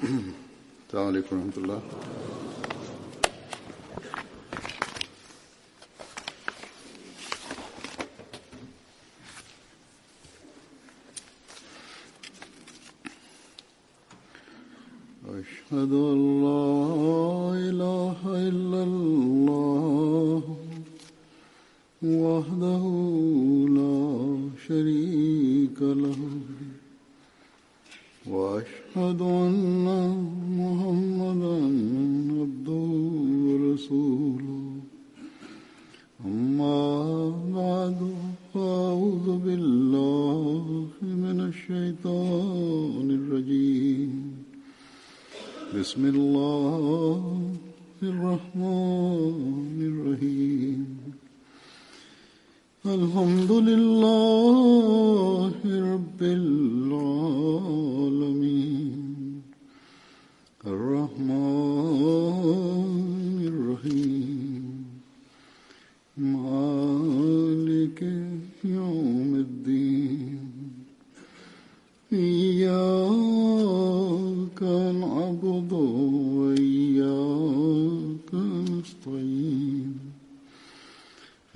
السلام عليكم ورحمة الله. أشهد أن لا إله إلا الله وحده لا شريك له وأشهد أن محمدا عبده ورسوله أما بعد فأعوذ بالله من الشيطان الرجيم بسم الله الرحمن الرحيم الحمد لله رب العالمين الرحمن الرحيم مالك يوم الدين إياك نعبد وإياك نستعين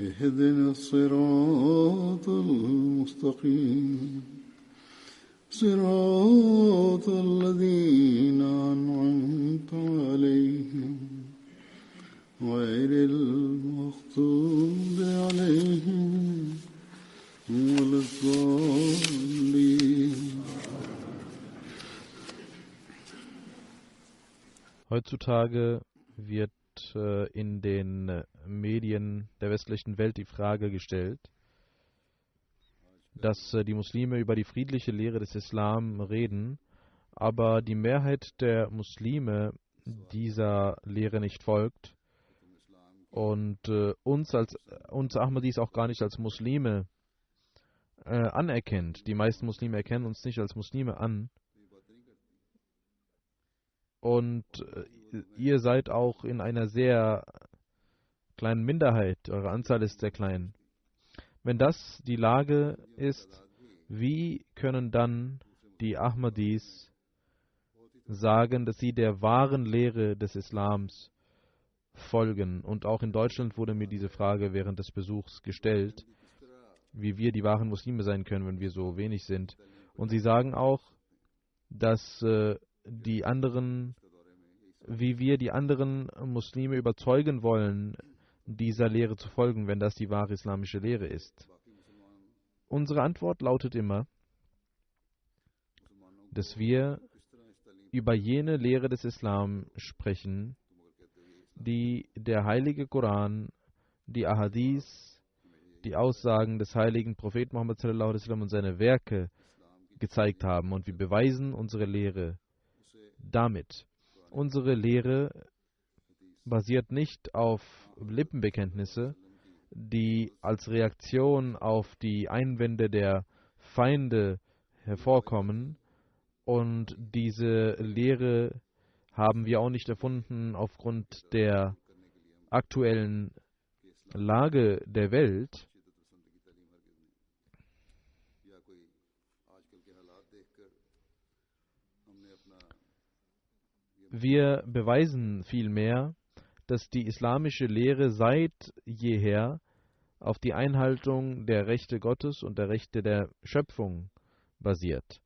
اهدنا الصراط المستقيم صراط الذين أنعمت عليهم غير المغضوب عليهم ولا الضالين. Heutzutage wird in den Medien der westlichen Welt die Frage gestellt, dass die Muslime über die friedliche Lehre des Islam reden, aber die Mehrheit der Muslime dieser Lehre nicht folgt und uns Ahmadis auch gar nicht als Muslime anerkennt. Die meisten Muslime erkennen uns nicht als Muslime an. Und ihr seid auch in einer sehr kleinen Minderheit. Eure Anzahl ist sehr klein. Wenn das die Lage ist, wie können dann die Ahmadis sagen, dass sie der wahren Lehre des Islams folgen? Und auch in Deutschland wurde mir diese Frage während des Besuchs gestellt, wie wir die wahren Muslime sein können, wenn wir so wenig sind. Und sie sagen auch, dass wie wir die anderen Muslime überzeugen wollen, dieser Lehre zu folgen, wenn das die wahre islamische Lehre ist. Unsere Antwort lautet immer, dass wir über jene Lehre des Islam sprechen, die der heilige Koran, die Ahadith, die Aussagen des heiligen Propheten Muhammad sallallahu alaihi wasallam und seine Werke gezeigt haben. Und wir beweisen unsere Lehre damit. Unsere Lehre basiert nicht auf Lippenbekenntnisse, die als Reaktion auf die Einwände der Feinde hervorkommen. Und diese Lehre haben wir auch nicht erfunden aufgrund der aktuellen Lage der Welt. Wir beweisen vielmehr, dass die islamische Lehre seit jeher auf die Einhaltung der Rechte Gottes und der Rechte der Schöpfung basiert.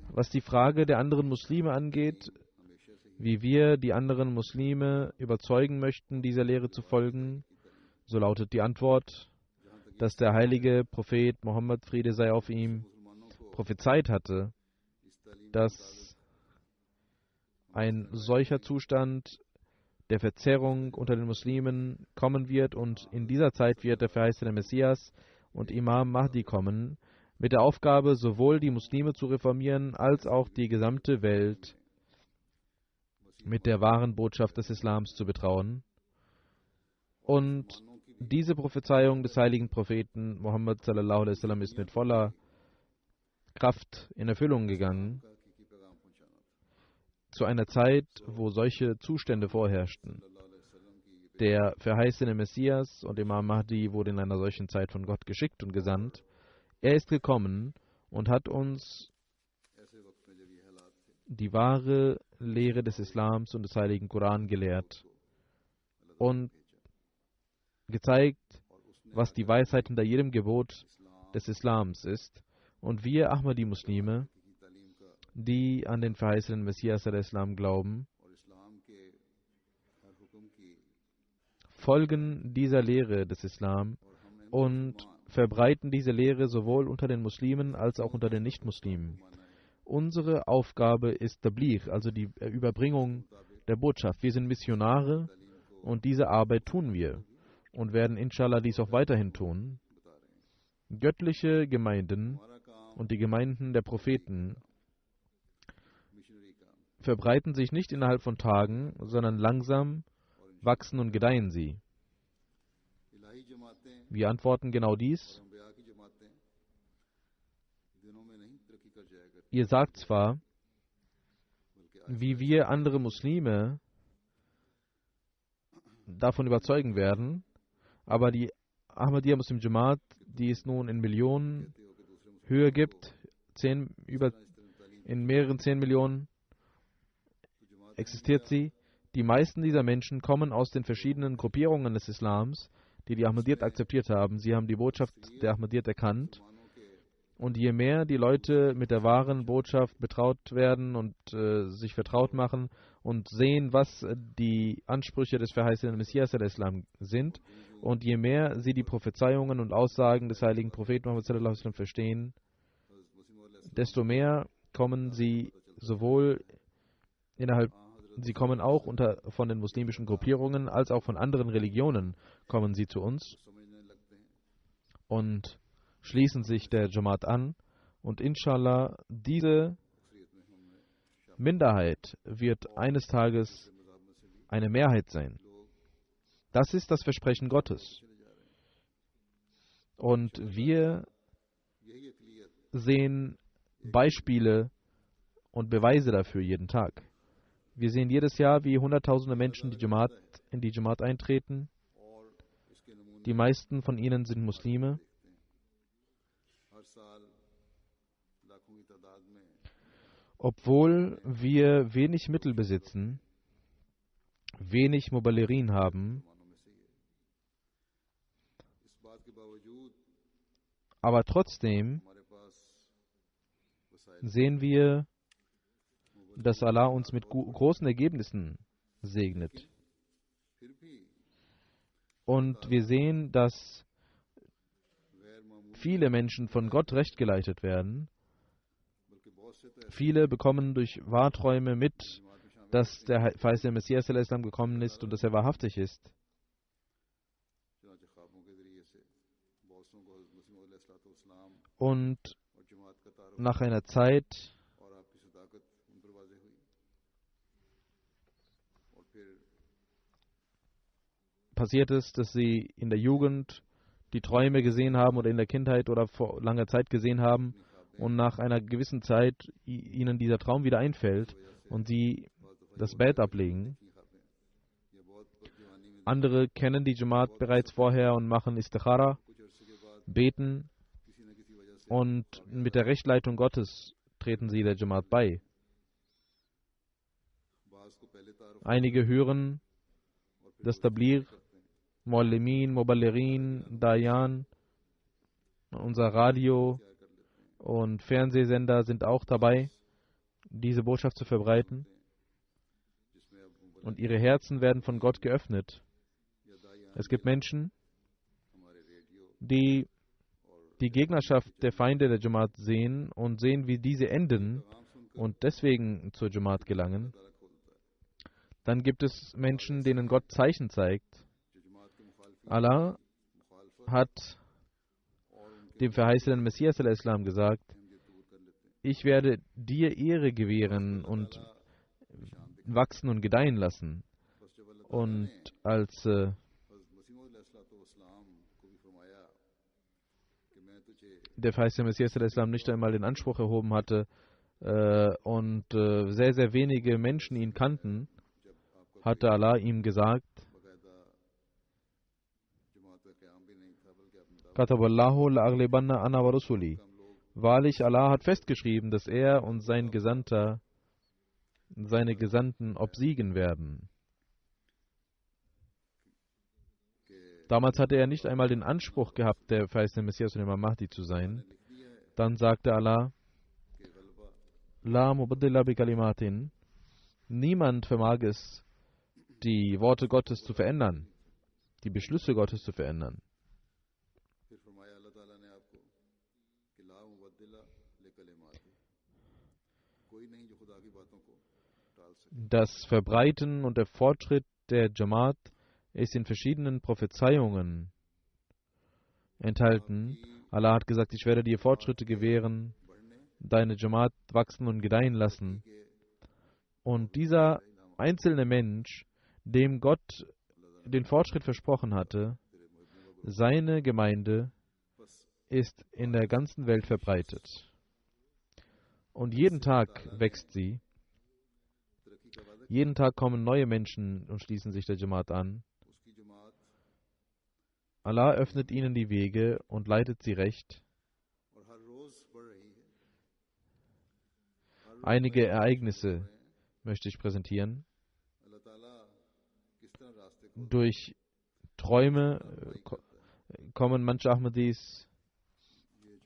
Was die Frage der anderen Muslime angeht, wie wir die anderen Muslime überzeugen möchten, dieser Lehre zu folgen, so lautet die Antwort, dass der heilige Prophet Mohammed, Friede sei auf ihm, prophezeit hatte, dass ein solcher Zustand der Verzerrung unter den Muslimen kommen wird und in dieser Zeit wird der verheißene Messias und Imam Mahdi kommen, mit der Aufgabe, sowohl die Muslime zu reformieren, als auch die gesamte Welt mit der wahren Botschaft des Islams zu betrauen. Und diese Prophezeiung des heiligen Propheten Muhammad sallallahu alaihi wasallam ist mit voller Kraft in Erfüllung gegangen, zu einer Zeit, wo solche Zustände vorherrschten. Der verheißene Messias und Imam Mahdi wurde in einer solchen Zeit von Gott geschickt und gesandt. Er ist gekommen und hat uns die wahre Lehre des Islams und des Heiligen Koran gelehrt und gezeigt, was die Weisheit hinter jedem Gebot des Islams ist. Und wir Ahmadi-Muslime, die an den verheißenen Messias al-Islam glauben, folgen dieser Lehre des Islam und verbreiten diese Lehre sowohl unter den Muslimen als auch unter den Nichtmuslimen. Unsere Aufgabe ist Tabligh, also die Überbringung der Botschaft. Wir sind Missionare und diese Arbeit tun wir und werden inshallah dies auch weiterhin tun. Göttliche Gemeinden und die Gemeinden der Propheten verbreiten sich nicht innerhalb von Tagen, sondern langsam wachsen und gedeihen sie. Wir antworten genau dies. Ihr sagt zwar, wie wir andere Muslime davon überzeugen werden, aber die Ahmadiyya Muslim Jamaat, die es nun in Millionen Höhe gibt, in mehreren 10 Millionen existiert sie. Die meisten dieser Menschen kommen aus den verschiedenen Gruppierungen des Islams, die die Ahmadiyyat akzeptiert haben. Sie haben die Botschaft der Ahmadiyyat erkannt. Und je mehr die Leute mit der wahren Botschaft betraut werden und sich vertraut machen und sehen, was die Ansprüche des verheißenen Messias al-Islam sind, und je mehr sie die Prophezeiungen und Aussagen des heiligen Propheten Muhammad sallallahu alaihi wasallam verstehen, desto mehr kommen sie sie kommen auch von den muslimischen Gruppierungen als auch von anderen Religionen kommen sie zu uns und schließen sich der Jamaat an, und inshallah, diese Minderheit wird eines Tages eine Mehrheit sein. Das ist das Versprechen Gottes. Und wir sehen Beispiele und Beweise dafür jeden Tag. Wir sehen jedes Jahr, wie hunderttausende Menschen in die Jamaat eintreten. Die meisten von ihnen sind Muslime. Obwohl wir wenig Mittel besitzen, wenig Muballighin haben, aber trotzdem sehen wir, dass Allah uns mit großen Ergebnissen segnet. Und wir sehen, dass viele Menschen von Gott rechtgeleitet werden. Viele bekommen durch Wahrträume mit, dass der verheißene Messias al-Islam gekommen ist und dass er wahrhaftig ist. Und nach einer Zeit passiert es, dass sie in der Jugend die Träume gesehen haben oder in der Kindheit oder vor langer Zeit gesehen haben und nach einer gewissen Zeit ihnen dieser Traum wieder einfällt und sie das Bett ablegen. Andere kennen die Jamaat bereits vorher und machen Istikhara, beten, und mit der Rechtleitung Gottes treten sie der Jamaat bei. Einige hören das Tabligh, Muallimin, Muballighin, Dayan, unser Radio und Fernsehsender sind auch dabei, diese Botschaft zu verbreiten. Und ihre Herzen werden von Gott geöffnet. Es gibt Menschen, die die Gegnerschaft der Feinde der Jamaat sehen und sehen, wie diese enden und deswegen zur Jamaat gelangen. Dann gibt es Menschen, denen Gott Zeichen zeigt. Allah hat dem verheißenen Messias al-Islam gesagt, ich werde dir Ehre gewähren und wachsen und gedeihen lassen. Und als der verheißene Messias al-Islam nicht einmal den Anspruch erhoben hatte und sehr, sehr wenige Menschen ihn kannten, hatte Allah ihm gesagt, Kataballahu la'aghlibanna ana wa rusuli. Wahrlich, Allah hat festgeschrieben, dass er und seine Gesandten obsiegen werden. Damals hatte er nicht einmal den Anspruch gehabt, der verheißene Messias und Imam Mahdi zu sein. Dann sagte Allah, La mubaddila bi kalimatin. Niemand vermag es, die Worte Gottes zu verändern, die Beschlüsse Gottes zu verändern. Das Verbreiten und der Fortschritt der Jamaat ist in verschiedenen Prophezeiungen enthalten. Allah hat gesagt, ich werde dir Fortschritte gewähren, deine Jamaat wachsen und gedeihen lassen. Und dieser einzelne Mensch, dem Gott den Fortschritt versprochen hatte, seine Gemeinde ist in der ganzen Welt verbreitet. Und jeden Tag wächst sie. Jeden Tag kommen neue Menschen und schließen sich der Jamaat an. Allah öffnet ihnen die Wege und leitet sie recht. Einige Ereignisse möchte ich präsentieren. Durch Träume kommen manche Ahmadis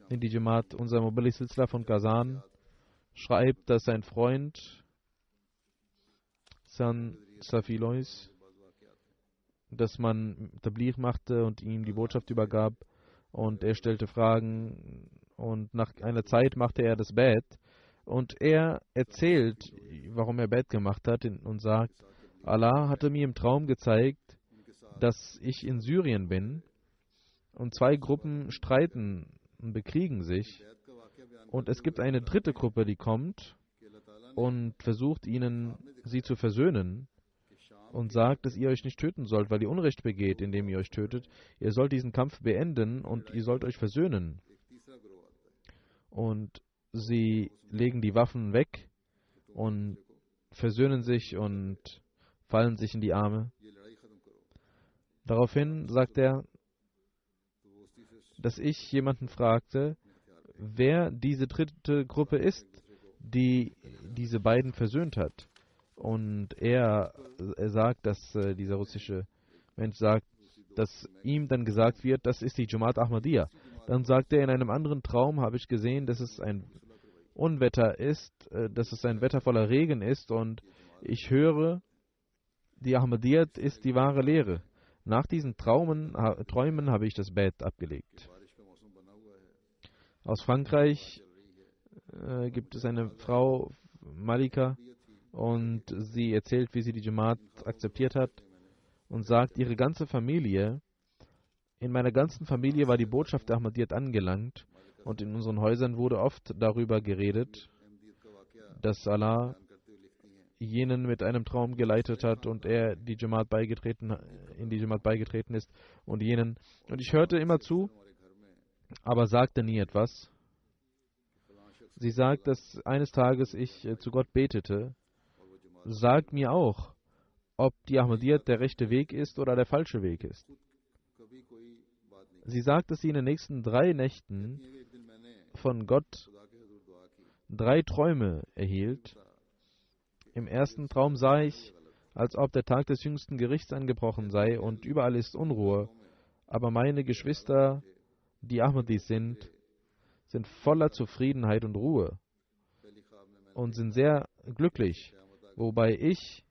in die Jamaat. Unser Mubali Silsila von Kazan schreibt, dass sein Freund San Safilois, dass man Tabligh machte und ihm die Botschaft übergab und er stellte Fragen und nach einer Zeit machte er das Bett und er erzählt, warum er Bett gemacht hat und sagt, Allah hatte mir im Traum gezeigt, dass ich in Syrien bin und zwei Gruppen streiten und bekriegen sich und es gibt eine dritte Gruppe, die kommt und versucht sie zu versöhnen und sagt, dass ihr euch nicht töten sollt, weil ihr Unrecht begeht, indem ihr euch tötet. Ihr sollt diesen Kampf beenden und ihr sollt euch versöhnen. Und sie legen die Waffen weg und versöhnen sich und fallen sich in die Arme. Daraufhin sagt er, dass ich jemanden fragte, wer diese dritte Gruppe ist, die diese beiden versöhnt hat. Und er sagt, dass dieser russische Mensch sagt, dass ihm dann gesagt wird, das ist die Jamaat Ahmadiyya. Dann sagt er, in einem anderen Traum habe ich gesehen, dass es ein Unwetter ist, dass es ein Wetter voller Regen ist und ich höre, die Ahmadiyyat ist die wahre Lehre. Nach diesen Träumen habe ich das Bett abgelegt. Aus Frankreich gibt es eine Frau, Malika, und sie erzählt, wie sie die Jamaat akzeptiert hat und sagt, ihre ganze Familie, in meiner ganzen Familie war die Botschaft der Ahmadiyyat angelangt und in unseren Häusern wurde oft darüber geredet, dass Allah jenen mit einem Traum geleitet hat und er in die Jamaat beigetreten ist und jenen. Und ich hörte immer zu, aber sagte nie etwas. Sie sagt, dass eines Tages ich zu Gott betete, sagt mir auch, ob die Ahmadiyyat der rechte Weg ist oder der falsche Weg ist. Sie sagt, dass sie in den nächsten 3 Nächten von Gott 3 Träume erhielt. Im ersten Traum sah ich, als ob der Tag des jüngsten Gerichts angebrochen sei und überall ist Unruhe. Aber meine Geschwister, die Ahmadis sind voller Zufriedenheit und Ruhe und sind sehr glücklich, wobei ich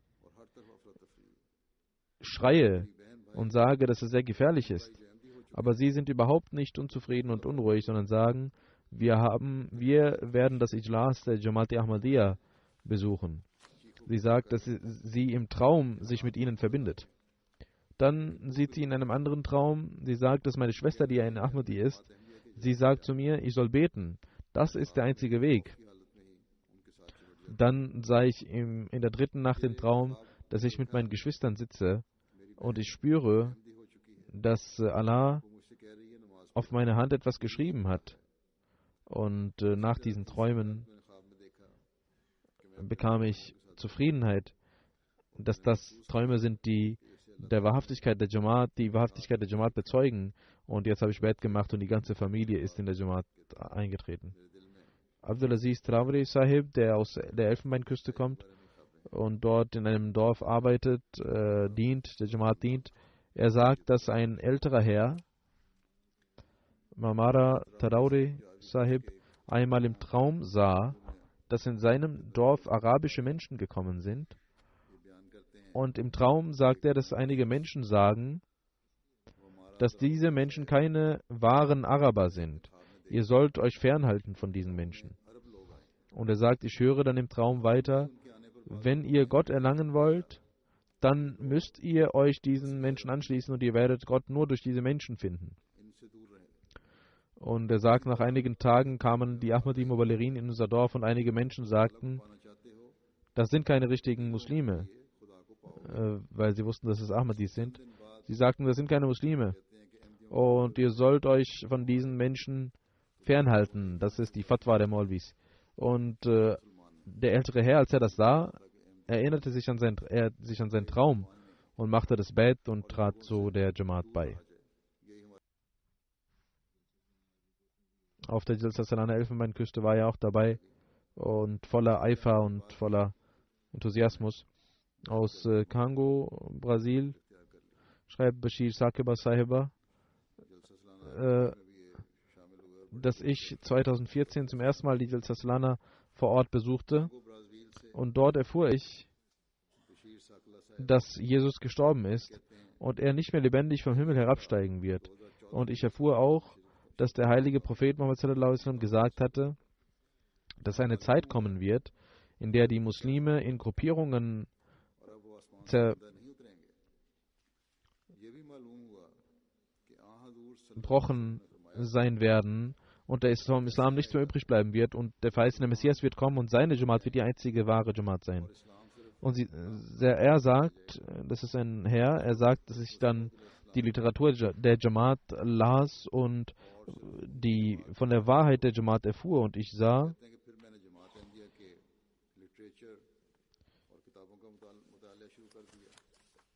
schreie und sage, dass es sehr gefährlich ist. Aber sie sind überhaupt nicht unzufrieden und unruhig, sondern sagen, wir werden das Ijlas der Jamaat Ahmadiyya besuchen. Sie sagt, dass sie im Traum sich mit ihnen verbindet. Dann sieht sie in einem anderen Traum, sie sagt, dass meine Schwester, die eine Ahmadi ist, sie sagt zu mir, ich soll beten. Das ist der einzige Weg. Dann sah ich in der dritten Nacht den Traum, dass ich mit meinen Geschwistern sitze und ich spüre, dass Allah auf meine Hand etwas geschrieben hat. Und nach diesen Träumen bekam ich Zufriedenheit, dass das Träume sind, die der Wahrhaftigkeit der Jamaat, die Wahrhaftigkeit der Jamaat bezeugen. Und jetzt habe ich Bett gemacht und die ganze Familie ist in der Jamaat eingetreten. Abdulaziz Traore Sahib, der aus der Elfenbeinküste kommt und dort in einem Dorf arbeitet, dient, der Jamaat dient. Er sagt, dass ein älterer Herr, Mamara Traore Sahib, einmal im Traum sah, dass in seinem Dorf arabische Menschen gekommen sind. Und im Traum sagt er, dass einige Menschen sagen, dass diese Menschen keine wahren Araber sind. Ihr sollt euch fernhalten von diesen Menschen. Und er sagt, ich höre dann im Traum weiter, wenn ihr Gott erlangen wollt, dann müsst ihr euch diesen Menschen anschließen und ihr werdet Gott nur durch diese Menschen finden. Und er sagt, nach einigen Tagen kamen die Ahmadi Mubalirin in unser Dorf und einige Menschen sagten, das sind keine richtigen Muslime, weil sie wussten, dass es Ahmadis sind. Sie sagten, das sind keine Muslime und ihr sollt euch von diesen Menschen fernhalten. Das ist die Fatwa der Maulvis. Und der ältere Herr, als er das sah, erinnerte sich an seinen Traum und machte das Bett und trat zu der Jamaat bei. Auf der Jalsa Salana Elfenbeinküste war er auch dabei und voller Eifer und voller Enthusiasmus. Aus Congo, Brasil, schreibt Bashir Sakiba Sahiba, dass ich 2014 zum ersten Mal die Jalsa Salana vor Ort besuchte und dort erfuhr ich, dass Jesus gestorben ist und er nicht mehr lebendig vom Himmel herabsteigen wird. Und ich erfuhr auch, dass der heilige Prophet Muhammad sallallahu alaihi wasallam gesagt hatte, dass eine Zeit kommen wird, in der die Muslime in Gruppierungen zerbrochen sein werden und der Islam nichts mehr übrig bleiben wird und der verheißene Messias wird kommen und seine Jamaat wird die einzige wahre Jamaat sein. Und er sagt, das ist ein Herr, er sagt, dass ich dann die Literatur der Jamaat las und die von der Wahrheit der Jamaat erfuhr und ich sah,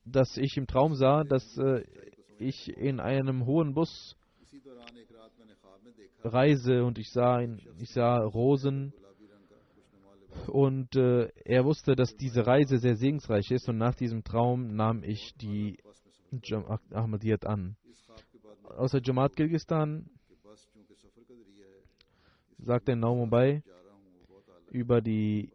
dass ich im Traum sah, dass ich in einem hohen Bus reise und ich sah Rosen und er wusste, dass diese Reise sehr segensreich ist und nach diesem Traum nahm ich die Ahmadiyyat an. Aus der Jamaat Kirgisistan sagt der Naumubai über die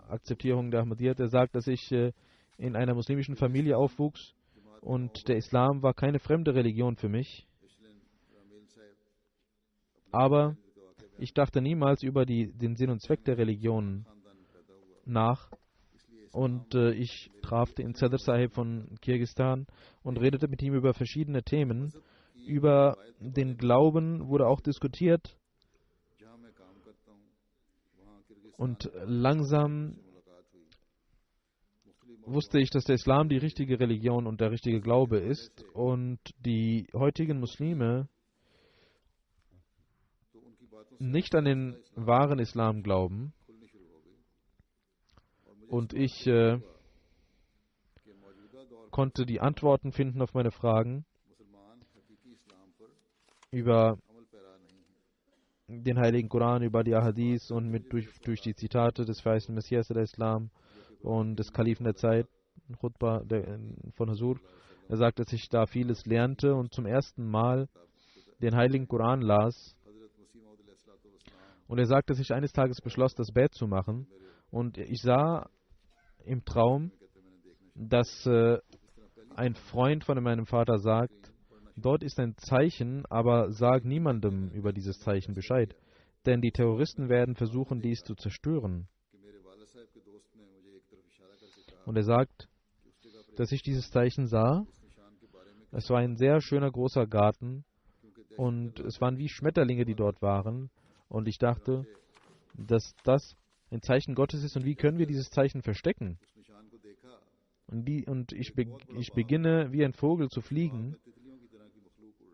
Akzeptierung der Ahmadiyyat, er sagt, dass ich in einer muslimischen Familie aufwuchs und der Islam war keine fremde Religion für mich. Aber ich dachte niemals über den Sinn und Zweck der Religion nach. Und ich traf den Sadr Sahib von Kirgisistan und redete mit ihm über verschiedene Themen. Über den Glauben wurde auch diskutiert. Und langsam wusste ich, dass der Islam die richtige Religion und der richtige Glaube ist. Und die heutigen Muslime nicht an den wahren Islam glauben. Und ich konnte die Antworten finden auf meine Fragen über den Heiligen Koran, über die Ahadith und durch die Zitate des verheißenen Messias der Islam und des Kalifen der Zeit, Khutbah von Huzur. Er sagt, dass ich da vieles lernte und zum ersten Mal den Heiligen Koran las. Und er sagt, dass ich eines Tages beschloss, das Bett zu machen. Und ich sah im Traum, dass ein Freund von meinem Vater sagt, dort ist ein Zeichen, aber sag niemandem über dieses Zeichen Bescheid, denn die Terroristen werden versuchen, dies zu zerstören. Und er sagt, dass ich dieses Zeichen sah. Es war ein sehr schöner großer Garten und es waren wie Schmetterlinge, die dort waren. Und ich dachte, dass das ein Zeichen Gottes ist und wie können wir dieses Zeichen verstecken? Und ich beginne wie ein Vogel zu fliegen.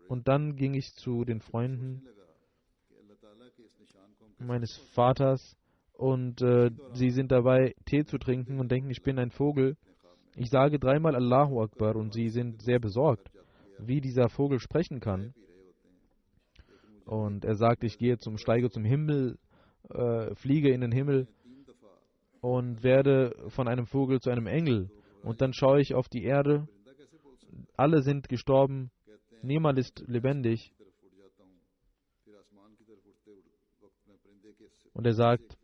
Und dann ging ich zu den Freunden meines Vaters und sie sind dabei, Tee zu trinken und denken, ich bin ein Vogel. Ich sage dreimal Allahu Akbar und sie sind sehr besorgt, wie dieser Vogel sprechen kann. Und er sagt, ich steige zum Himmel, fliege in den Himmel und werde von einem Vogel zu einem Engel. Und dann schaue ich auf die Erde, alle sind gestorben, niemand ist lebendig. Und er sagt,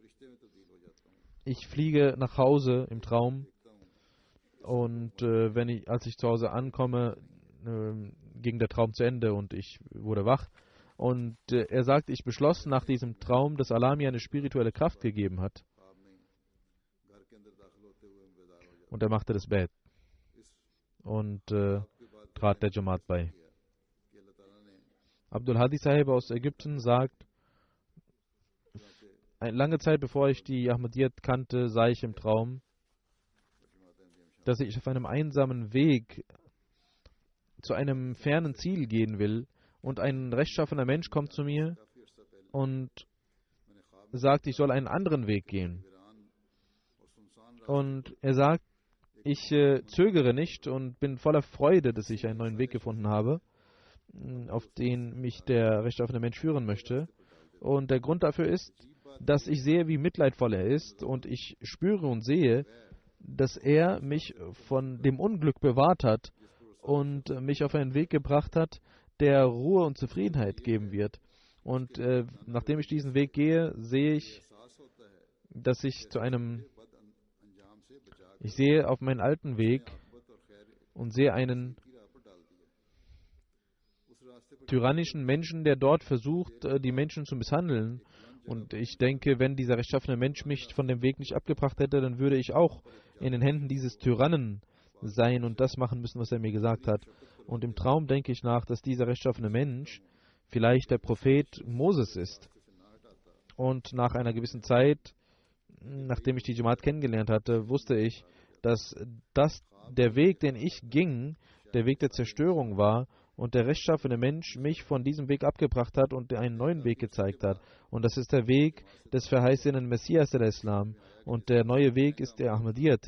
ich fliege nach Hause im Traum und als ich zu Hause ankomme, ging der Traum zu Ende und ich wurde wach. Und er sagt, ich beschloss nach diesem Traum, dass Allah mir eine spirituelle Kraft gegeben hat. Und er machte das Bett und trat der Jamaat bei. Abdul Hadi Sahib aus Ägypten sagt, lange Zeit bevor ich die Ahmadiyyat kannte, sah ich im Traum, dass ich auf einem einsamen Weg zu einem fernen Ziel gehen will und ein rechtschaffener Mensch kommt zu mir und sagt, ich soll einen anderen Weg gehen. Und er sagt, ich zögere nicht und bin voller Freude, dass ich einen neuen Weg gefunden habe, auf den mich der rechtschaffene Mensch führen möchte. Und der Grund dafür ist, dass ich sehe, wie mitleidvoll er ist und ich spüre und sehe, dass er mich von dem Unglück bewahrt hat und mich auf einen Weg gebracht hat, der Ruhe und Zufriedenheit geben wird. Und nachdem ich diesen Weg gehe, sehe ich, dass ich sehe auf meinen alten Weg und sehe einen tyrannischen Menschen, der dort versucht, die Menschen zu misshandeln. Und ich denke, wenn dieser rechtschaffene Mensch mich von dem Weg nicht abgebracht hätte, dann würde ich auch in den Händen dieses Tyrannen sein und das machen müssen, was er mir gesagt hat. Und im Traum denke ich nach, dass dieser rechtschaffene Mensch vielleicht der Prophet Moses ist. Und nach einer gewissen Zeit, nachdem ich die Jamaat kennengelernt hatte, wusste ich, dass der Weg, den ich ging, der Weg der Zerstörung war und der rechtschaffene Mensch mich von diesem Weg abgebracht hat und einen neuen Weg gezeigt hat. Und das ist der Weg des verheißenen Messias der Islam. Und der neue Weg ist die Ahmadiyyat,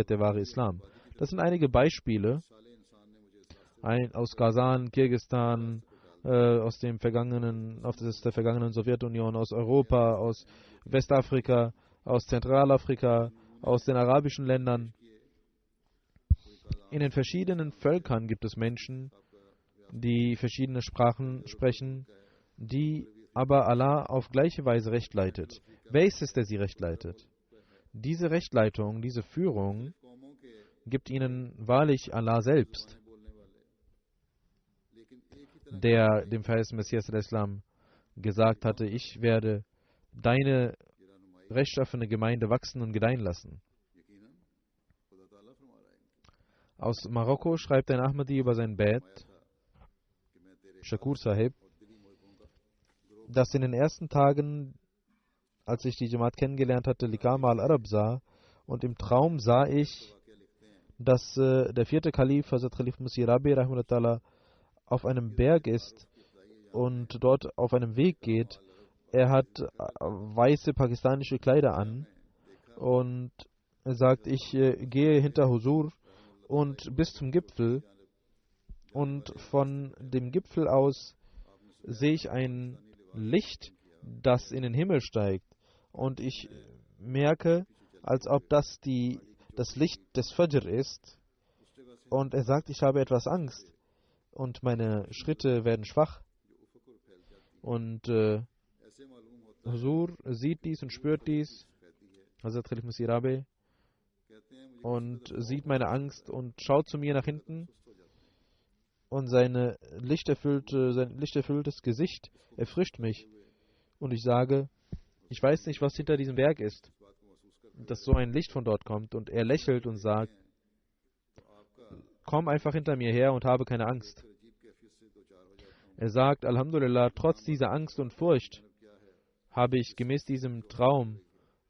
der wahre Islam. Das sind einige Beispiele aus Kasachstan, Kirgisistan, aus der vergangenen Sowjetunion, aus Europa, aus Westafrika, aus Zentralafrika, aus den arabischen Ländern. In den verschiedenen Völkern gibt es Menschen, die verschiedene Sprachen sprechen, die aber Allah auf gleiche Weise recht leitet. Wer ist es, der sie recht leitet? Diese Rechtleitung, diese Führung gibt ihnen wahrlich Allah selbst, der dem verheißenen Messias des Islam gesagt hatte, ich werde deine rechtschaffene Gemeinde wachsen und gedeihen lassen. Aus Marokko schreibt ein Ahmadi über sein Bett, Shakur Sahib, dass in den ersten Tagen, als ich die Jamaat kennengelernt hatte, Liqama al-Arab sah und im Traum sah ich, dass der vierte Kalif, Hazrat Khalif Masih Rabi, auf einem Berg ist und dort auf einem Weg geht. Er hat weiße pakistanische Kleider an und er sagt, ich gehe hinter Huzur und bis zum Gipfel und von dem Gipfel aus sehe ich ein Licht, das in den Himmel steigt und ich merke, als ob das Licht des Fajr ist und er sagt, ich habe etwas Angst und meine Schritte werden schwach und Huzur sieht dies und spürt dies, Hazrat Khalif Masih Rabi, und sieht meine Angst und schaut zu mir nach hinten und sein lichterfülltes Gesicht erfrischt mich. Und ich sage, ich weiß nicht, was hinter diesem Berg ist, dass so ein Licht von dort kommt. Und er lächelt und sagt, komm einfach hinter mir her und habe keine Angst. Er sagt, Alhamdulillah, trotz dieser Angst und Furcht habe ich gemäß diesem Traum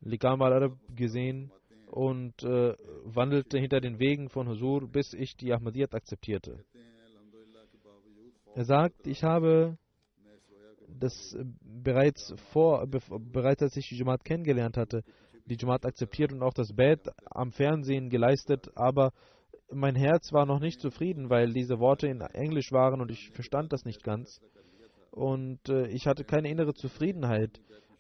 Liqama al-Arab gesehen und wandelte hinter den Wegen von Huzur, bis ich die Ahmadiyyat akzeptierte. Er sagt, ich habe das bereits als ich die Jamaat kennengelernt hatte, die Jamaat akzeptiert und auch das Bet am Fernsehen geleistet, aber mein Herz war noch nicht zufrieden, weil diese Worte in Englisch waren und ich verstand das nicht ganz. Und ich hatte keine innere Zufriedenheit,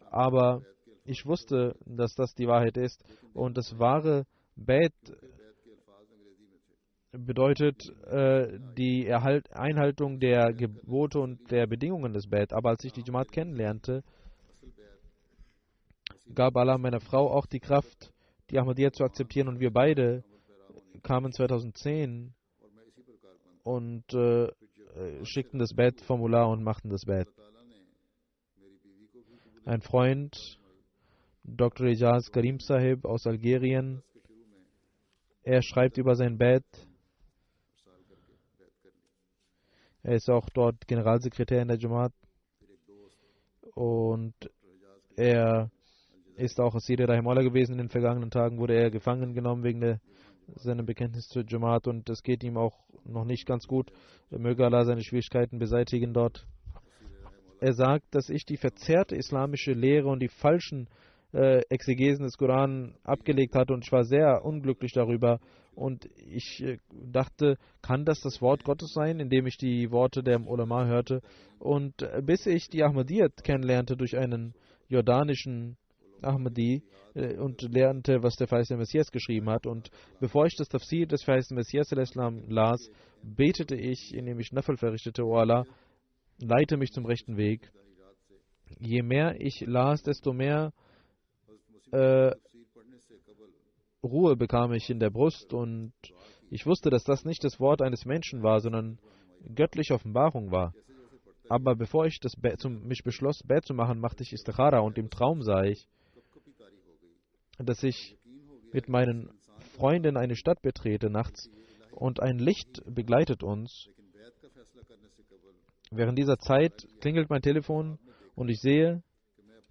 aber ich wusste, dass das die Wahrheit ist. Und das wahre Bet bedeutet die Einhaltung der Gebote und der Bedingungen des Bet. Aber als ich die Jamaat kennenlernte, gab Allah meiner Frau auch die Kraft, die Ahmadiyya zu akzeptieren, und wir beide kamen 2010 und schickten das Bet-Formular und machten das Bet. Ein Freund, Dr. Ijaz Karim Sahib aus Algerien, er schreibt über sein Bet. Er ist auch dort Generalsekretär in der Jamaat und er ist auch Asiri Rahimullah gewesen. In den vergangenen Tagen wurde er gefangen genommen wegen seinem Bekenntnis zur Jamaat und es geht ihm auch noch nicht ganz gut. Möge Allah seine Schwierigkeiten beseitigen dort. Er sagt, dass ich die verzerrte islamische Lehre und die falschen Exegesen des Koran abgelegt hatte und ich war sehr unglücklich darüber und ich dachte, kann das Wort Gottes sein, indem ich die Worte der Ulama hörte, und bis ich die Ahmadiyyat kennenlernte durch einen jordanischen Ahmadi und lernte, was der verheißene Messias geschrieben hat, und bevor ich das Tafsir des verheißenen Messias las, betete ich, indem ich Nafel verrichtete: O Allah, leite mich zum rechten Weg. Je mehr ich las, desto mehr Ruhe bekam ich in der Brust und ich wusste, dass das nicht das Wort eines Menschen war, sondern göttliche Offenbarung war. Aber bevor ich mich beschloss, Bet zu machen, machte ich Istikhara und im Traum sah ich, dass ich mit meinen Freunden eine Stadt betrete nachts und ein Licht begleitet uns. Während dieser Zeit klingelt mein Telefon und ich sehe,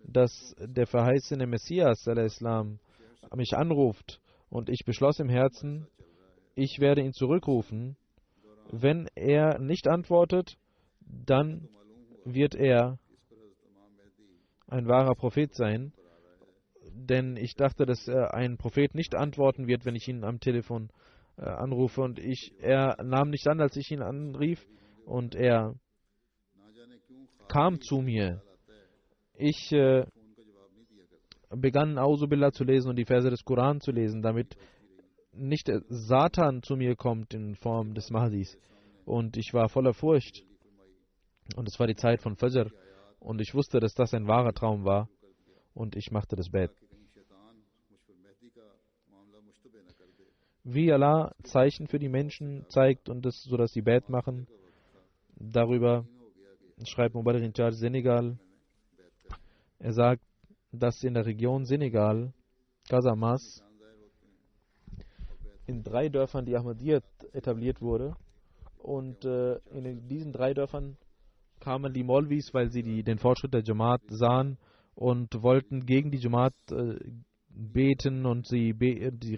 dass der verheißene Messias al-Islam mich anruft, und ich beschloss im Herzen, ich werde ihn zurückrufen. Wenn er nicht antwortet, dann wird er ein wahrer Prophet sein, denn ich dachte, dass ein Prophet nicht antworten wird, wenn ich ihn am Telefon anrufe, und er nahm nicht an, als ich ihn anrief, und er kam zu mir. Ich begann Auzubillah zu lesen und die Verse des Koran zu lesen, damit nicht der Satan zu mir kommt in Form des Mahdis. Und ich war voller Furcht. Und es war die Zeit von Fajr. Und ich wusste, dass das ein wahrer Traum war. Und ich machte das Bet. Wie Allah Zeichen für die Menschen zeigt, und das, sodass sie Bet machen, darüber schreibt Mubarak in Charge Senegal. Er sagt, dass in der Region Senegal, Casamance, in 3 Dörfern die Ahmadiyyat etabliert wurde. Und in diesen 3 Dörfern kamen die Maulvis, weil sie den Fortschritt der Jamaat sahen und wollten gegen die Jamaat beten, und sie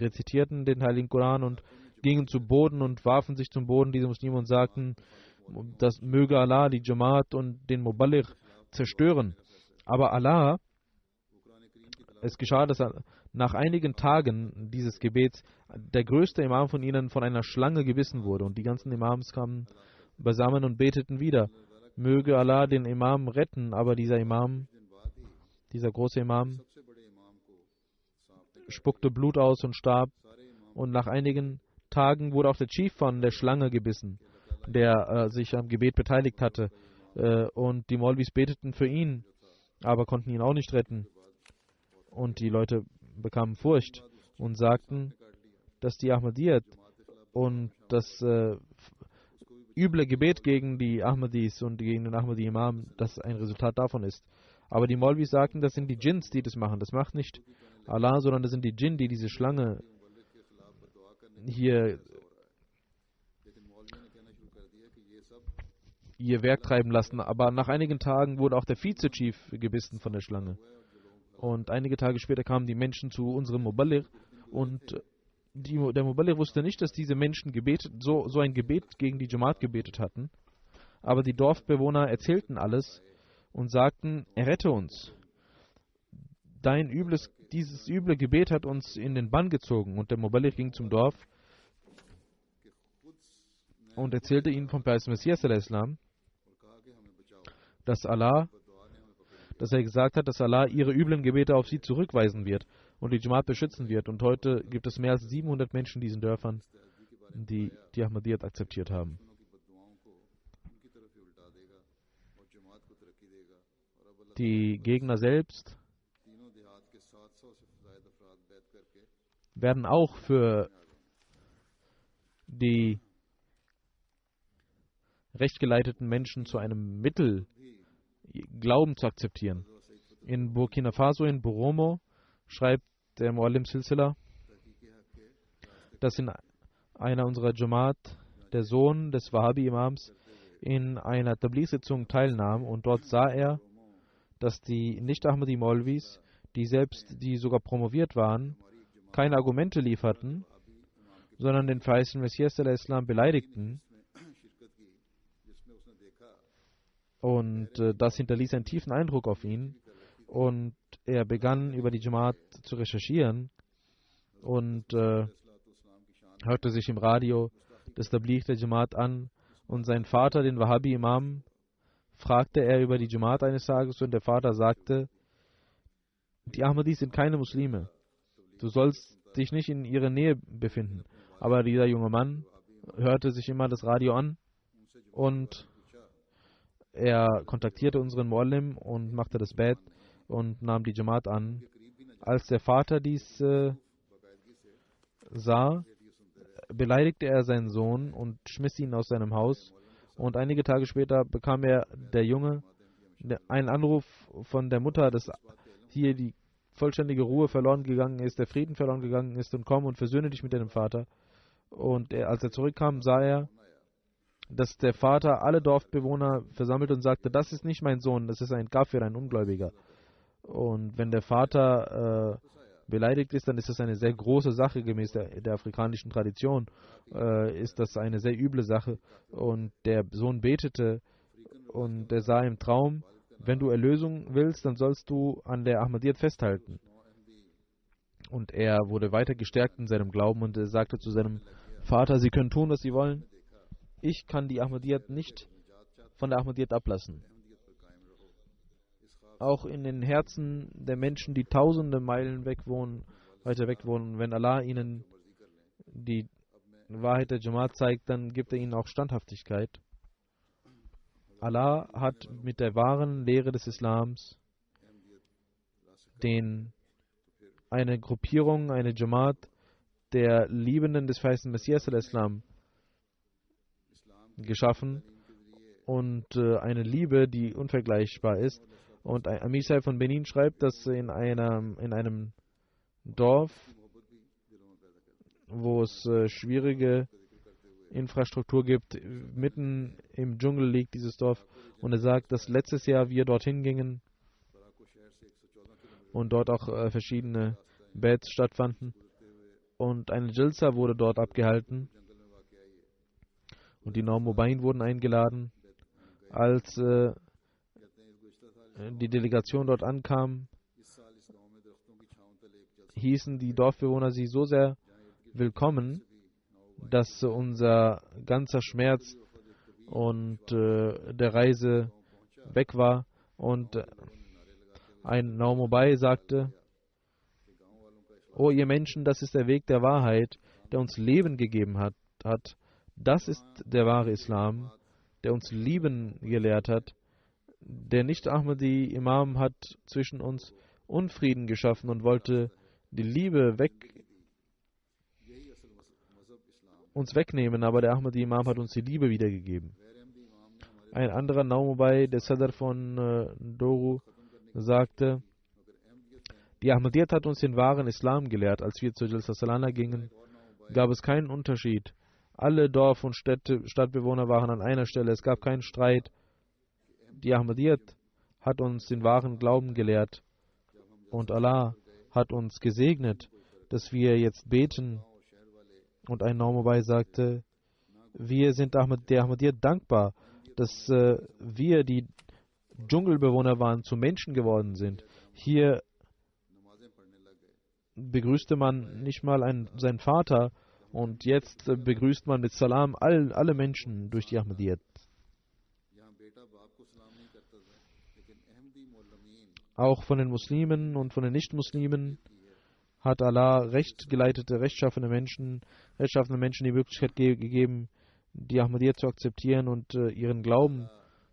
rezitierten den Heiligen Koran und gingen zu Boden und warfen sich zum Boden, diese Muslime, und sagten, das möge Allah die Jamaat und den Muballigh zerstören. Aber Allah, es geschah, dass nach einigen Tagen dieses Gebets der größte Imam von ihnen von einer Schlange gebissen wurde, und die ganzen Imams kamen beisammen und beteten wieder, möge Allah den Imam retten. Aber dieser große Imam, spuckte Blut aus und starb, und nach einigen Tagen wurde auch der Chief von der Schlange gebissen, der sich am Gebet beteiligt hatte, und die Maulvis beteten für ihn, aber konnten ihn auch nicht retten. Und die Leute bekamen Furcht und sagten, dass die Ahmadiyyat und das üble Gebet gegen die Ahmadis und gegen den Ahmadi-Imam, das ein Resultat davon ist. Aber die Maulvis sagten, das sind die Djinns, die das machen. Das macht nicht Allah, sondern das sind die Djinn, die diese Schlange hier ihr Werk treiben lassen. Aber nach einigen Tagen wurde auch der Vize-Chief gebissen von der Schlange. Und einige Tage später kamen die Menschen zu unserem Muballigh, und der Muballigh wusste nicht, dass diese Menschen so ein Gebet gegen die Jamaat gebetet hatten. Aber die Dorfbewohner erzählten alles und sagten, errette uns. Dein übles dieses üble Gebet hat uns in den Bann gezogen. Und der Muballigh ging zum Dorf und erzählte ihnen vom Messias al-Islam, dass er gesagt hat, dass Allah ihre üblen Gebete auf sie zurückweisen wird und die Jamaat beschützen wird. Und heute gibt es mehr als 700 Menschen in diesen Dörfern, die die Ahmadiyyat akzeptiert haben. Die Gegner selbst werden auch für die rechtgeleiteten Menschen zu einem Mittel Glauben zu akzeptieren. In Burkina Faso, in Boromo, schreibt der Muallim Silsila, dass in einer unserer Jamaat der Sohn des Wahhabi-Imams in einer Tabligh-Sitzung teilnahm und dort sah er, dass die Nicht-Ahmadi-Maulvis, die sogar promoviert waren, keine Argumente lieferten, sondern den verheißenen Messias al-Islam beleidigten. Und das hinterließ einen tiefen Eindruck auf ihn. Und er begann, über die Jamaat zu recherchieren und hörte sich im Radio das Tabligh der Jamaat an. Und sein Vater, den Wahhabi-Imam, fragte er über die Jamaat eines Tages und der Vater sagte, die Ahmadis sind keine Muslime. Du sollst dich nicht in ihrer Nähe befinden. Aber dieser junge Mann hörte sich immer das Radio an und er kontaktierte unseren Muallim und machte das Bett und nahm die Jamaat an. Als der Vater dies sah, beleidigte er seinen Sohn und schmiss ihn aus seinem Haus. Und einige Tage später bekam der Junge, einen Anruf von der Mutter, dass hier die vollständige Ruhe verloren gegangen ist, der Frieden verloren gegangen ist und komm und versöhne dich mit deinem Vater. Und als er zurückkam, sah er, dass der Vater alle Dorfbewohner versammelt und sagte, das ist nicht mein Sohn, das ist ein Kafir, ein Ungläubiger. Und wenn der Vater beleidigt ist, dann ist das eine sehr große Sache, gemäß der afrikanischen Tradition, ist das eine sehr üble Sache. Und der Sohn betete und er sah im Traum, wenn du Erlösung willst, dann sollst du an der Ahmadiyyat festhalten. Und er wurde weiter gestärkt in seinem Glauben und er sagte zu seinem Vater, sie können tun, was sie wollen. Ich kann die Ahmadiyyat nicht von der Ahmadiyyat ablassen. Auch in den Herzen der Menschen, die tausende Meilen weiter weg wohnen, wenn Allah ihnen die Wahrheit der Jamaat zeigt, dann gibt er ihnen auch Standhaftigkeit. Allah hat mit der wahren Lehre des Islams eine Gruppierung, eine Jamaat der Liebenden des verheißenen Messias al-Islam geschaffen und eine Liebe, die unvergleichbar ist. Und Amir Saib von Benin schreibt, dass in einem Dorf, wo es schwierige Infrastruktur gibt, mitten im Dschungel liegt dieses Dorf. Und er sagt, dass letztes Jahr wir dorthin gingen und dort auch verschiedene Bets stattfanden. Und eine Jalsa wurde dort abgehalten. Und die Naumobain wurden eingeladen. Als die Delegation dort ankam, hießen die Dorfbewohner sie so sehr willkommen, dass unser ganzer Schmerz und der Reise weg war. Und ein Naumobai sagte, O ihr Menschen, das ist der Weg der Wahrheit, der uns Leben gegeben hat. Das ist der wahre Islam, der uns Lieben gelehrt hat. Der Nicht-Ahmadi-Imam hat zwischen uns Unfrieden geschaffen und wollte die Liebe uns wegnehmen, aber der Ahmadi-Imam hat uns die Liebe wiedergegeben. Ein anderer Naumobai, der Sadr von Doru, sagte, die Ahmadiyyat hat uns den wahren Islam gelehrt. Als wir zur Jalsa Salana gingen, gab es keinen Unterschied. Alle Dorf- und Stadtbewohner waren an einer Stelle. Es gab keinen Streit. Die Ahmadiyyat hat uns den wahren Glauben gelehrt. Und Allah hat uns gesegnet, dass wir jetzt beten. Und ein Naumobai sagte, wir sind der Ahmadiyyat dankbar, dass wir, die Dschungelbewohner waren, zu Menschen geworden sind. Hier begrüßte man nicht mal seinen Vater und jetzt begrüßt man mit Salam alle Menschen durch die Ahmadiyyat. Auch von den Muslimen und von den Nicht-Muslimen hat Allah rechtschaffene Menschen die Möglichkeit gegeben, die Ahmadiyyat zu akzeptieren und ihren Glauben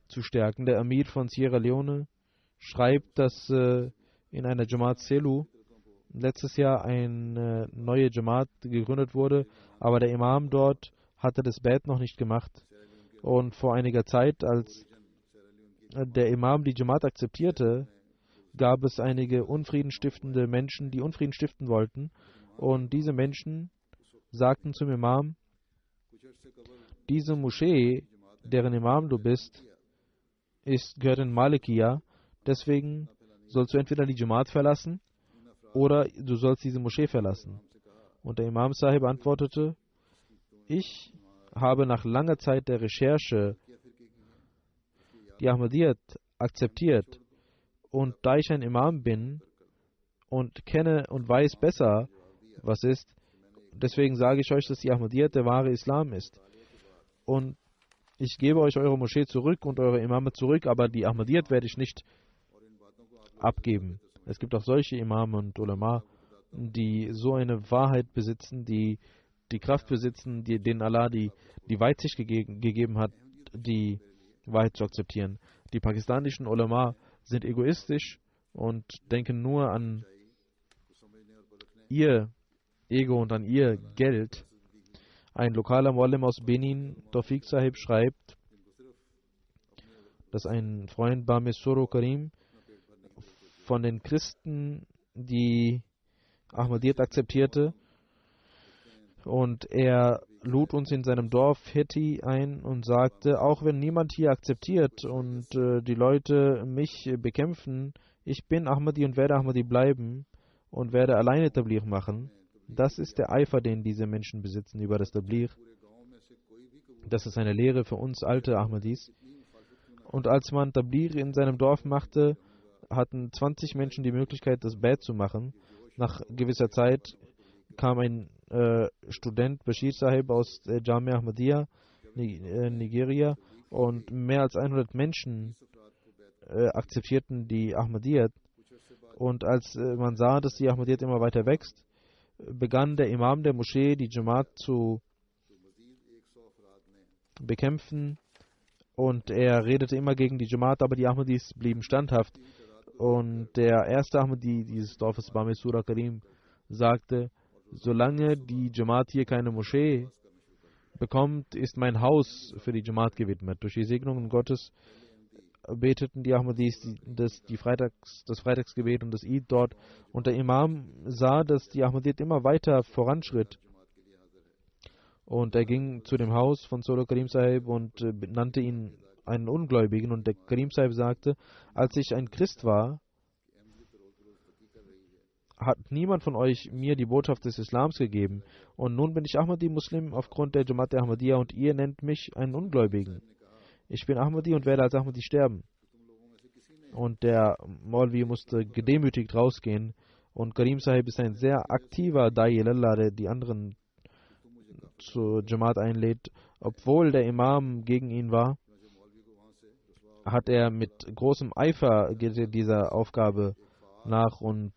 zu stärken. Der Amir von Sierra Leone schreibt, dass in einer Jamaat Selu letztes Jahr eine neue Jamaat gegründet wurde, aber der Imam dort hatte das Bad noch nicht gemacht. Und vor einiger Zeit, als der Imam die Jamaat akzeptierte, gab es einige unfriedenstiftende Menschen, die Unfrieden stiften wollten. Und diese Menschen sagten zum Imam: Diese Moschee, deren Imam du bist, gehört in Malikiya, deswegen sollst du entweder die Jamaat verlassen oder du sollst diese Moschee verlassen. Und der Imam Sahib antwortete: Ich habe nach langer Zeit der Recherche die Ahmadiyyat akzeptiert, und da ich ein Imam bin und kenne und weiß besser, was ist, deswegen sage ich euch, dass die Ahmadiyyat der wahre Islam ist. Und ich gebe euch eure Moschee zurück und eure Imame zurück, aber die Ahmadiyyat werde ich nicht abgeben. Es gibt auch solche Imame und Ulama, die so eine Wahrheit besitzen, die Kraft besitzen, denen Allah die Weitsicht gegeben hat, die Wahrheit zu akzeptieren. Die pakistanischen Ulama sind egoistisch und denken nur an ihr Ego und an ihr Geld. Ein lokaler Muallim aus Benin, Tawfiq Sahib, schreibt, dass ein Freund Bamisuro Karim von den Christen die Ahmadiyyat akzeptierte, und er lud uns in seinem Dorf Heti ein und sagte: Auch wenn niemand hier akzeptiert und die Leute mich bekämpfen, ich bin Ahmadi und werde Ahmadi bleiben und werde alleine Tabligh machen. Das ist der Eifer, den diese Menschen besitzen über das Tabligh. Das ist eine Lehre für uns alte Ahmadis. Und als man Tabligh in seinem Dorf machte, hatten 20 Menschen die Möglichkeit, das Bad zu machen. Nach gewisser Zeit kam ein Student, Bashir Sahib, aus Jamia Ahmadiyya, Nigeria, und mehr als 100 Menschen akzeptierten die Ahmadiyyat. Und als man sah, dass die Ahmadiyyat immer weiter wächst, begann der Imam der Moschee, die Jamaat zu bekämpfen, und er redete immer gegen die Jamaat, aber die Ahmadis blieben standhaft. Und der erste Ahmadi dieses Dorfes, Bamisura Karim, sagte: Solange die Jamaat hier keine Moschee bekommt, ist mein Haus für die Jamaat gewidmet. Durch die Segnungen Gottes beteten die Ahmadis das Freitagsgebet und das Eid dort. Und der Imam sah, dass die Ahmadiyyat immer weiter voranschritt. Und er ging zu dem Haus von Solo Karim Sahib und nannte ihn einen Ungläubigen. Und der Karim Sahib sagte: Als ich ein Christ war, hat niemand von euch mir die Botschaft des Islams gegeben. Und nun bin ich Ahmadi-Muslim aufgrund der Jamaat der Ahmadiyya und ihr nennt mich einen Ungläubigen. Ich bin Ahmadi und werde als Ahmadi sterben. Und der Maulvi musste gedemütigt rausgehen. Und Karim Sahib ist ein sehr aktiver Da'i ilallah, der die anderen zur Jamaat einlädt. Obwohl der Imam gegen ihn war, hat er mit großem Eifer dieser Aufgabe nach und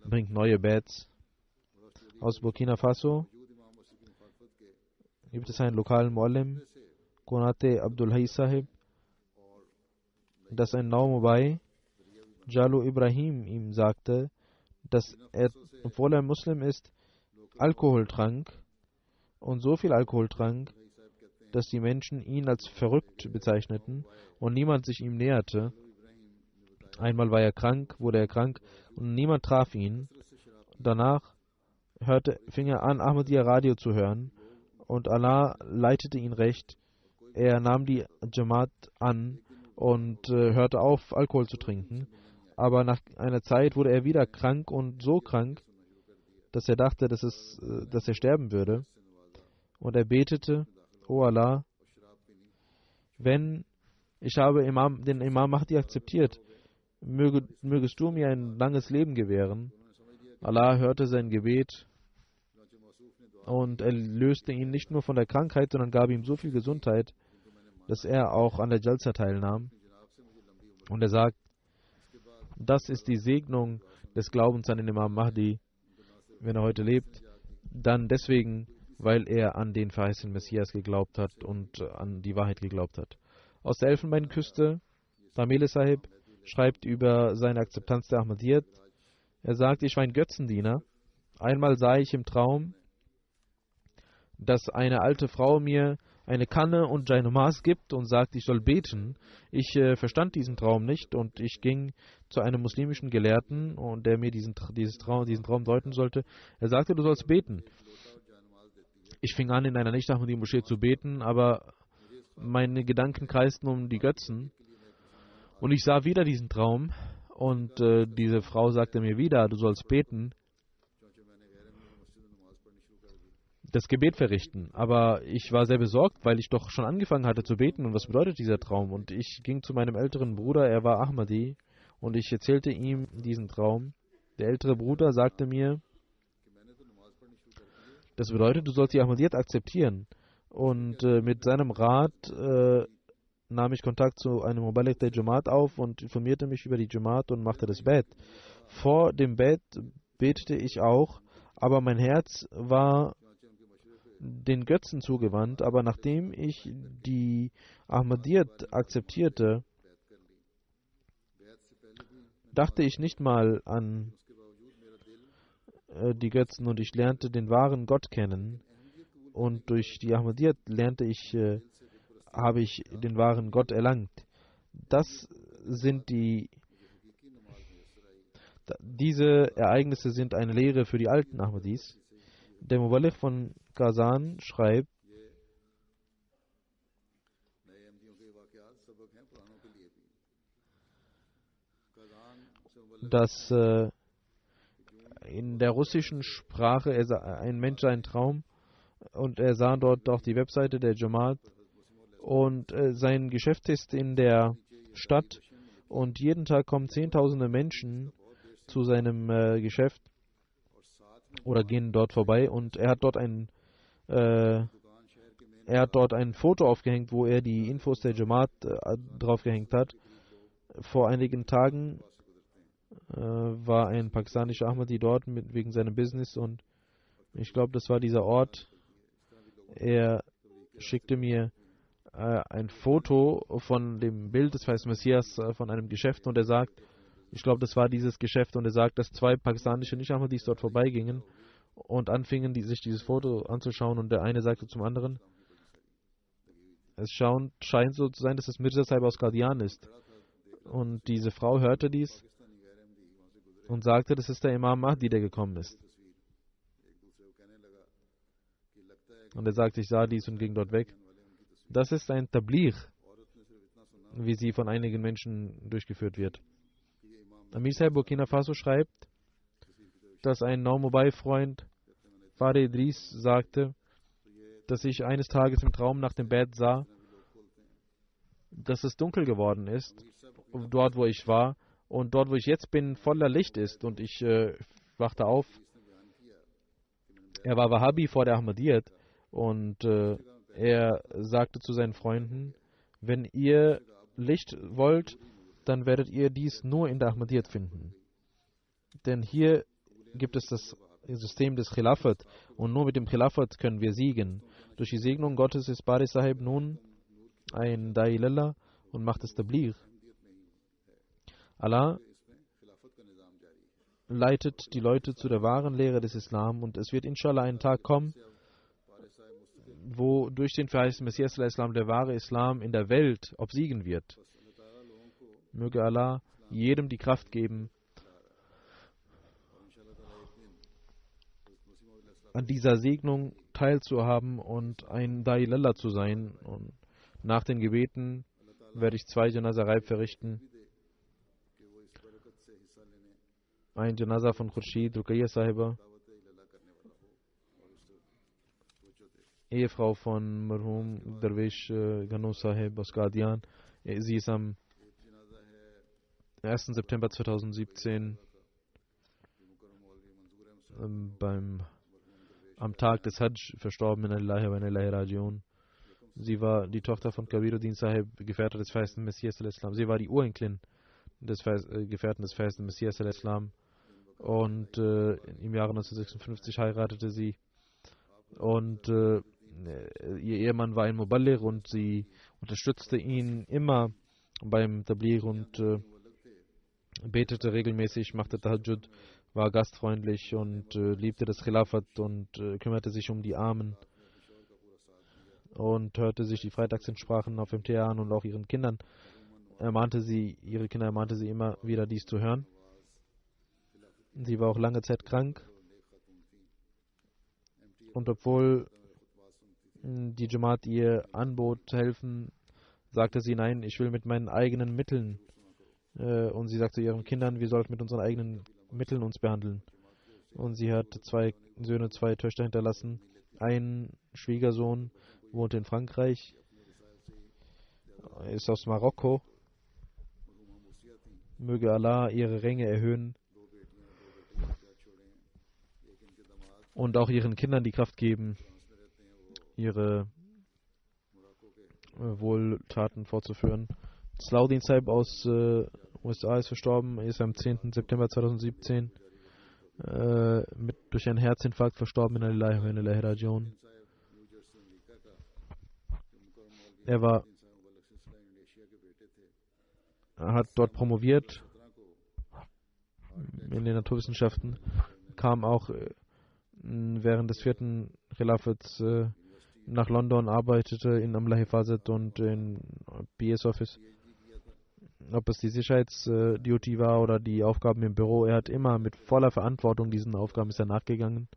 bringt neue Bats. Aus Burkina Faso gibt es einen lokalen Muallim, Konate Abdul Hai Sahib, dass ein Naumobai, Jalu Ibrahim, ihm sagte, dass er, obwohl er Muslim ist, Alkohol trank, und so viel Alkohol trank, dass die Menschen ihn als verrückt bezeichneten und niemand sich ihm näherte. Einmal wurde er krank und niemand traf ihn. Danach fing er an, Ahmadiyya Radio zu hören, und Allah leitete ihn recht. Er nahm die Jamaat an und hörte auf, Alkohol zu trinken. Aber nach einer Zeit wurde er wieder krank, und so krank, dass er dachte, dass er sterben würde. Und er betete: O Allah, ich habe den Imam Mahdi akzeptiert, mögest du mir ein langes Leben gewähren. Allah hörte sein Gebet und er löste ihn nicht nur von der Krankheit, sondern gab ihm so viel Gesundheit, dass er auch an der Jalsa teilnahm. Und er sagt, das ist die Segnung des Glaubens an den Imam Mahdi, wenn er heute lebt, dann deswegen, weil er an den verheißenen Messias geglaubt hat und an die Wahrheit geglaubt hat. Aus der Elfenbeinküste, Tamil Sahib schreibt über seine Akzeptanz der Ahmadiyyat. Er sagt, ich war ein Götzendiener. Einmal sah ich im Traum, dass eine alte Frau mir eine Kanne und Jainumas gibt und sagt, ich soll beten. Ich verstand diesen Traum nicht und ich ging zu einem muslimischen Gelehrten, und der mir diesen Traum deuten sollte. Er sagte, du sollst beten. Ich fing an, in einer Nicht-Ahmadi-Moschee zu beten, aber meine Gedanken kreisten um die Götzen. Und ich sah wieder diesen Traum und diese Frau sagte mir wieder, du sollst beten, das Gebet verrichten. Aber ich war sehr besorgt, weil ich doch schon angefangen hatte zu beten. Und was bedeutet dieser Traum? Und ich ging zu meinem älteren Bruder, er war Ahmadi, und ich erzählte ihm diesen Traum. Der ältere Bruder sagte mir, das bedeutet, du sollst die Ahmadiyyat akzeptieren. Und mit seinem Rat nahm ich Kontakt zu einem Mubalik der Jamaat auf und informierte mich über die Jamaat und machte das Bet. Vor dem Bet betete ich auch, aber mein Herz war den Götzen zugewandt. Aber nachdem ich die Ahmadiyyat akzeptierte, dachte ich nicht mal an die Götzen und ich lernte den wahren Gott kennen. Und durch die Ahmadiyyat habe ich den wahren Gott erlangt. Diese Ereignisse sind eine Lehre für die alten Ahmadis. Der Muballigh von Kazan schreibt, dass in der russischen Sprache ein Mensch seinen Traum und er sah dort auch die Webseite der Jamaat und sein Geschäft ist in der Stadt und jeden Tag kommen Zehntausende Menschen zu seinem Geschäft oder gehen dort vorbei und er hat dort ein Foto aufgehängt, wo er die Infos der Jamaat draufgehängt hat. Vor einigen Tagen war ein pakistanischer Ahmadi dort wegen seinem Business und ich glaube, das war dieser Ort. Er schickte mir ein Foto von dem Bild des Verheißenen Messias von einem Geschäft und er sagt, ich glaube, das war dieses Geschäft und er sagt, dass zwei pakistanische Nicht-Ahmadis dort vorbeigingen und anfingen, sich dieses Foto anzuschauen und der eine sagte zum anderen, es scheint so zu sein, dass es Mirza Sahib aus Qadian ist. Und diese Frau hörte dies und sagte, das ist der Imam Mahdi, der gekommen ist. Und er sagte, ich sah dies und ging dort weg. Das ist ein Tabligh, wie sie von einigen Menschen durchgeführt wird. Amir Sahib Burkina Faso schreibt, dass ein Naumobai-Freund, Farid Idris, sagte, dass ich eines Tages im Traum nach dem Bett sah, dass es dunkel geworden ist, dort wo ich war, und dort wo ich jetzt bin, voller Licht ist. Und ich wachte auf. Er war Wahhabi vor der Ahmadiyyat und er sagte zu seinen Freunden, wenn ihr Licht wollt, dann werdet ihr dies nur in der Ahmadiyyat finden. Denn hier gibt es das System des Khilafat und nur mit dem Khilafat können wir siegen. Durch die Segnung Gottes ist Bari Sahib nun ein Da'ilallah und macht es Tabligh. Allah leitet die Leute zu der wahren Lehre des Islam und es wird inshallah ein Tag kommen, wo durch den verheißenen Messias Islam der wahre Islam in der Welt obsiegen wird. Möge Allah jedem die Kraft geben, an dieser Segnung teilzuhaben und ein Da'ilallah zu sein. Und nach den Gebeten werde ich 2 Janaza Raib verrichten. Ein Janaza von Khurshid Ruqayya Sahiba, Ehefrau von Marhum Darwish Ganu Sahib aus Qadian. Sie ist am 1. September 2017 am Tag des Hajj verstorben, in Allahi wa inna ilaihi raji'un. Sie war die Tochter von Kabiruddin Sahib, Gefährte des feisten Messias al-Islam. Sie war die Urenkelin des Gefährten des feisten Messias al-Islam. Und im Jahre 1956 heiratete sie. Und ihr Ehemann war ein Muballigh und sie unterstützte ihn immer beim Tabligh und betete regelmäßig, machte Tahajjud, war gastfreundlich und liebte das Khilafat und kümmerte sich um die Armen und hörte sich die Freitagsinsprachen auf MTA an und auch ihren Kindern ihre Kinder ermahnte sie immer wieder, dies zu hören. Sie war auch lange Zeit krank. Und obwohl die Jamaat ihr anbot, helfen, sagte sie, nein, ich will mit meinen eigenen Mitteln. Und sie sagte ihren Kindern, wir sollten mit unseren eigenen Mitteln uns behandeln. Und sie hat 2 Söhne, 2 Töchter hinterlassen. Ein Schwiegersohn wohnt in Frankreich, ist aus Marokko. Möge Allah ihre Ränge erhöhen und auch ihren Kindern die Kraft geben, ihre Wohltaten fortzuführen. Salahuddin Sahib aus USA ist verstorben. Er ist am 10. September 2017 durch einen Herzinfarkt verstorben. In Allahi wa inna ilaihi raji'un. Er hat dort promoviert in den Naturwissenschaften, kam auch während des 4. Khilafats nach London, arbeitete in Amla Hifazat und in PS Office. Ob es die Sicherheitsduty war oder die Aufgaben im Büro, er hat immer mit voller Verantwortung diesen Aufgaben ist er nachgegangen.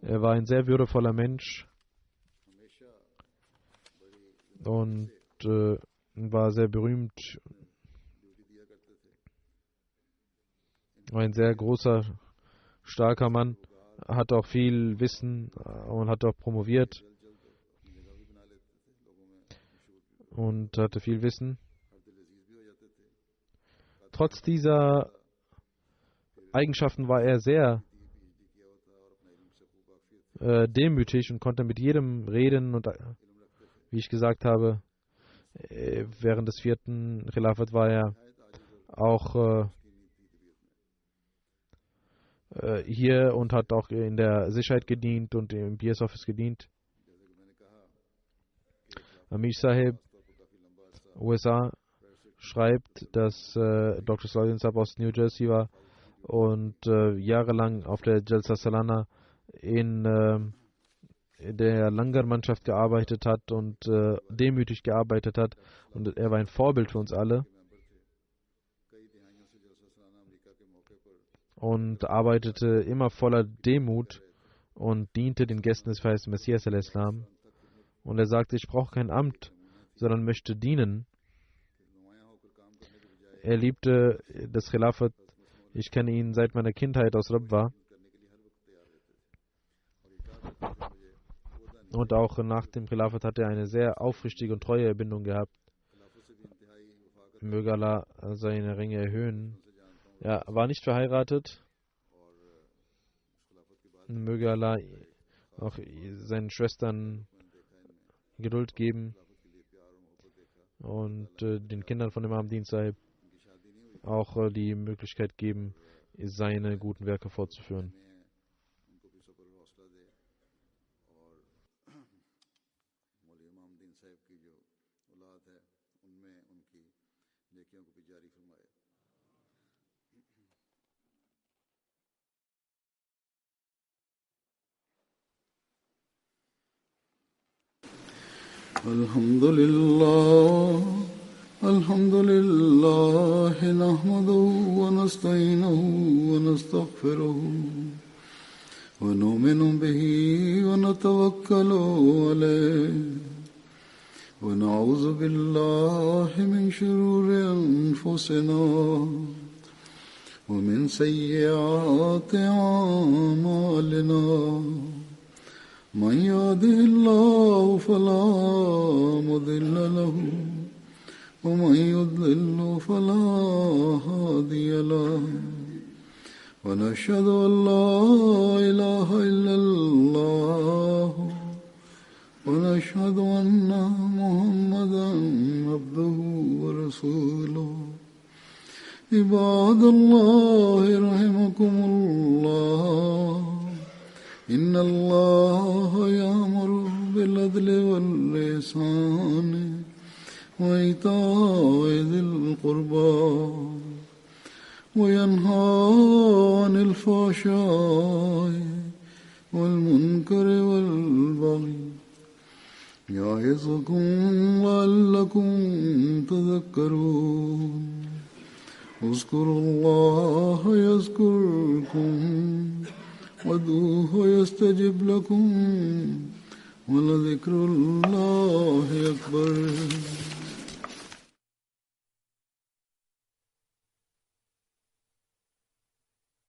Er war ein sehr würdevoller Mensch und war sehr berühmt. War ein sehr großer, starker Mann, hat auch viel Wissen und hat auch promoviert und hatte viel Wissen. Trotz dieser Eigenschaften war er sehr demütig und konnte mit jedem reden und wie ich gesagt habe, während des 4. Khilafat war er auch hier und hat auch in der Sicherheit gedient und im PS Office gedient. Amir Sahib, USA, schreibt, dass Dr. Salahuddin Sahib aus New Jersey war und jahrelang auf der Jalsa Salana in der Langar-Mannschaft gearbeitet hat und demütig gearbeitet hat. Und er war ein Vorbild für uns alle. Und arbeitete immer voller Demut und diente den Gästen des feisten Messias al-Islam. Und er sagte, ich brauche kein Amt, sondern möchte dienen. Er liebte das Khilafat. Ich kenne ihn seit meiner Kindheit aus Rabwa. Und auch nach dem Khilafat hat er eine sehr aufrichtige und treue Bindung gehabt. Möge Allah seine Ränge erhöhen. Er war nicht verheiratet. Möge Allah auch seinen Schwestern Geduld geben und den Kindern von Imam Din Sahib auch die Möglichkeit geben, seine guten Werke fortzuführen. الحمد لله نحمده ونستعينه ونستغفره ونؤمن به ونتوكل عليه ونعوذ بالله من شرور أنفسنا ومن سيئات أعمالنا من يهده الله فلا مضل له ومن يضلل فلا هادي له ونشهد أن لا إله إلا الله ونشهد أن محمدا عبده ورسوله عباد الله رحمكم الله إن الله يأمر بالعدل والإحسان وإيتاء ذي القربى وينهى عن الفحشاء والمنكر والبغي يعظكم لعلكم تذكرون اذكروا الله يذكركم وادعوه يستجب لكم ولذكر الله أكبر